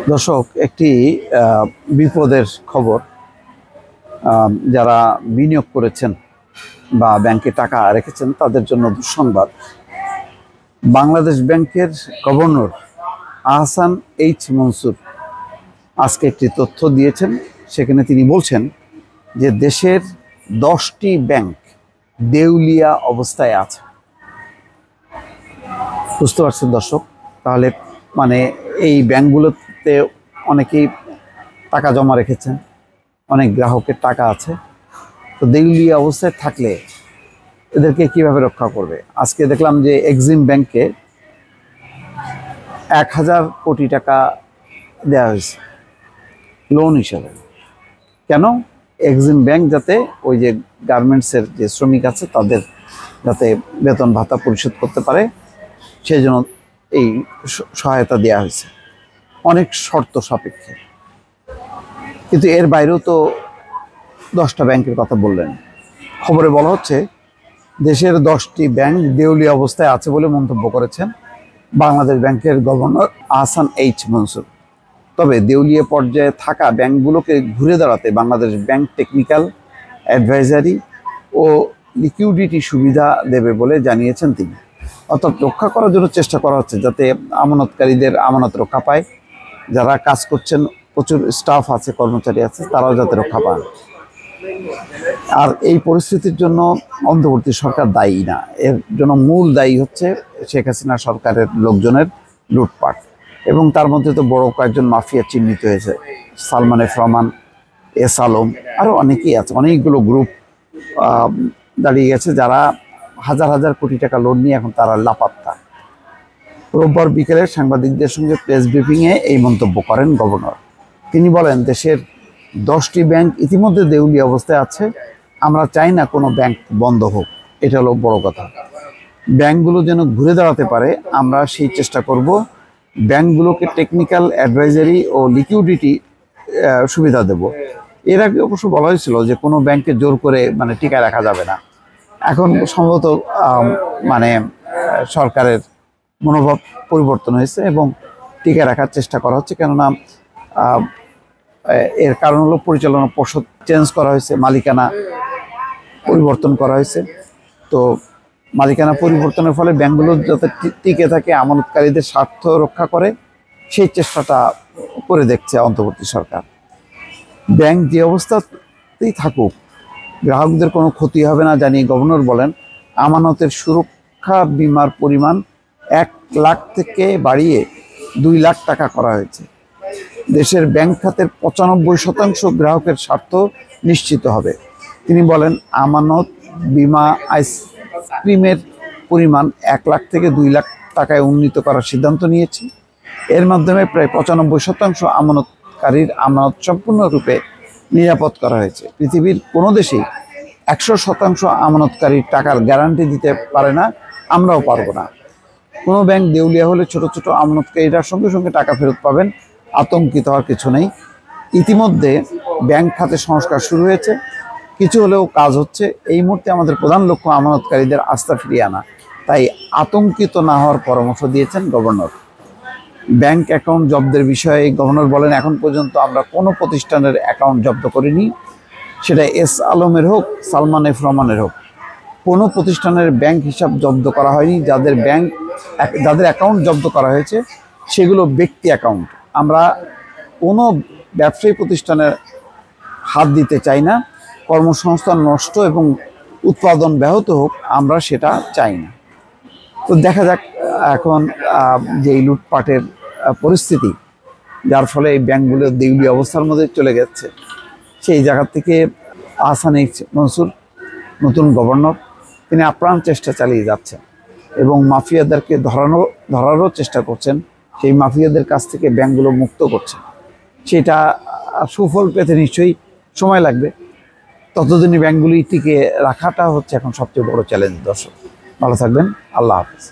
দর্শক, একটি বিপদের খবর। যারা বিনিয়োগ করেছেন বা ব্যাংকে টাকা রেখেছেন তাদের জন্য দুঃসংবাদ। বাংলাদেশ ব্যাংকের গভর্নর আহসান এইচ মনসুর আজকে একটি তথ্য দিয়েছেন। সেখানে তিনি বলছেন যে দেশের 10টি ব্যাংক দেউলিয়া অবস্থায় আছে। বুঝতে পারছেন দর্শক? তাহলে মানে এই ব্যাংকগুলোতে অনেকেই টাকা জমা রেখেছেন, অনেক গ্রাহকের টাকা আছে। তো দেউলিয়া অবস্থায় থাকলে এদেরকে কিভাবে রক্ষা করবে? আজকে দেখলাম যে এক্সিম ব্যাংকে 1000 কোটি টাকা দেওয়া হয়েছে লোন হিসাবে। কেন? এক্সিম ব্যাংক যাতে ওই যে গার্মেন্টসের যে শ্রমিক আছে তাদের যাতে বেতন ভাতা পরিশোধ করতে পারে, সেই জন্য এই সহায়তা দেওয়া হয়েছে অনেক শর্ত সাপেক্ষে। কিন্তু এর বাইরেও তো 10টা ব্যাংকের কথা বললেন। খবরে বলা হচ্ছে দেশের 10টি ব্যাংক দেউলিয়া অবস্থায় আছে বলে মন্তব্য করেছেন বাংলাদেশ ব্যাংকের গভর্নর আহসান এইচ মনসুর। তবে দেউলিয়া পর্যায়ে থাকা ব্যাংকগুলোকে ঘুরে দাঁড়াতে বাংলাদেশ ব্যাংক টেকনিক্যাল অ্যাডভাইজারি ও লিকুইডিটি সুবিধা দেবে বলে জানিয়েছেন তিনি। অর্থাৎ রক্ষা করার জন্য চেষ্টা করা হচ্ছে যাতে আমানতকারীদের আমানত রক্ষা পায়। যারা কাজ করছেন, প্রচুর স্টাফ আছে, কর্মচারী আছে, তারাও যাতে রক্ষা পান। আর এই পরিস্থিতির জন্য অন্তর্বর্তী সরকার দায়ী না, এর জন্য মূল দায়ী হচ্ছে শেখ হাসিনা সরকারের লোকজনের লুটপাট। এবং তার মধ্যে তো বড় কয়েকজন মাফিয়া চিহ্নিত হয়েছে, সালমান এফ রহমান, এস আলম, আরও অনেকেই আছে। অনেকগুলো গ্রুপ দাঁড়িয়ে গেছে যারা হাজার হাজার কোটি টাকা লোন নিয়ে এখন তারা লাপাত্তা। রোববার বিকেলে সাংবাদিকদের সঙ্গে প্রেস ব্রিফিংয়ে এই মন্তব্য করেন গভর্নর। তিনি বলেন, দেশের 10টি ব্যাংক ইতিমধ্যে দেউলিয়া অবস্থায় আছে। আমরা চাই না কোনো ব্যাংক বন্ধ হোক, এটা হলো বড় কথা। ব্যাংকগুলো যেন ঘুরে দাঁড়াতে পারে, আমরা সেই চেষ্টা করব। ব্যাংকগুলোকে টেকনিক্যাল অ্যাডভাইজারি ও লিকুইডিটি সুবিধা দেব। এর আগে অবশ্য বলা হয়েছিল যে কোনো ব্যাংকে জোর করে টিকায় রাখা যাবে না। এখন সম্ভবত সরকারের মনোভাব পরিবর্তন হয়েছে এবং টিকে রাখার চেষ্টা করা হচ্ছে। কেননা এর কারণ হলো পরিচালনা পর্ষদ চেঞ্জ করা হয়েছে, মালিকানা পরিবর্তন করা হয়েছে। তো মালিকানা পরিবর্তনের ফলে ব্যাংকগুলো যাতে টিকে থাকে, আমানতকারীদের স্বার্থ রক্ষা করে, সেই চেষ্টাটা করে দেখছে অন্তর্বর্তী সরকার। ব্যাংক যে অবস্থাতেই থাকুক, গ্রাহকদের কোনো ক্ষতি হবে না জানিয়ে গভর্নর বলেন, আমানতের সুরক্ষা বিমার পরিমাণ 1 লাখ থেকে বাড়িয়ে 2 লাখ টাকা করা হয়েছে। দেশের ব্যাংক খাতের 95% গ্রাহকের স্বার্থ নিশ্চিত হবে। তিনি বলেন, আমানত বিমা আইসক্রিমের পরিমাণ 1 লাখ থেকে 2 লাখ টাকায় উন্নীত করার সিদ্ধান্ত নিয়েছি। এর মাধ্যমে প্রায় 95% আমানতকারীর আমানত সম্পূর্ণরূপে নিরাপদ করা হয়েছে। পৃথিবীর কোনো দেশেই 100% আমানতকারীর টাকার গ্যারান্টি দিতে পারে না, আমরাও পারবো না। কোনো ব্যাংক দেউলিয়া হলে ছোট ছোট আমানতকারীরা সঙ্গে সঙ্গে টাকা ফেরত পাবেন, আতঙ্কিত হওয়ার কিছু নেই। ইতিমধ্যে ব্যাংক খাতে সংস্কার শুরু হয়েছে, কিছু হলেও কাজ হচ্ছে। এই মুহূর্তে আমাদের প্রধান লক্ষ্য আমানতকারীদের আস্থা ফিরিয়ে আনা, তাই আতঙ্কিত না হওয়ার পরামর্শ দিয়েছেন গভর্নর। ব্যাংক অ্যাকাউন্ট জব্দের বিষয়ে গভর্নর বলেন, এখন পর্যন্ত আমরা কোনো প্রতিষ্ঠানের অ্যাকাউন্ট জব্দ করিনি, সেটা এস আলমের হোক, সালমান এফ রহমানের হোক। কোনো প্রতিষ্ঠানের ব্যাংক হিসাব জব্দ করা হয়নি। যাদের অ্যাকাউন্ট জব্দ করা হয়েছে সেগুলো ব্যক্তি অ্যাকাউন্ট। আমরা কোনো ব্যবসায়ী প্রতিষ্ঠানের হাত দিতে চাই না। কর্মসংস্থান নষ্ট এবং উৎপাদন ব্যাহত হোক, আমরা সেটা চাই না। তো দেখা যাক এখন যে এই লুটপাটের পরিস্থিতি, যার ফলে এই ব্যাংকগুলো দেউলিয়া অবস্থার মধ্যে চলে গেছে, সেই জায়গা থেকে আহসান এইচ মনসুর নতুন গভর্নর, তিনি আপ্রাণ চেষ্টা চালিয়ে যাচ্ছেন এবং মাফিয়াদেরকে ধরারও চেষ্টা করছেন। সেই মাফিয়াদের কাছ থেকে ব্যাংকগুলো মুক্ত করছেন। সেটা সুফল পেতে নিশ্চয়ই সময় লাগবে। ততদিনই ব্যাংকগুলি টিকে রাখাটা হচ্ছে এখন সবচেয়ে বড় চ্যালেঞ্জ। দর্শক, ভালো থাকবেন। আল্লাহ হাফেজ।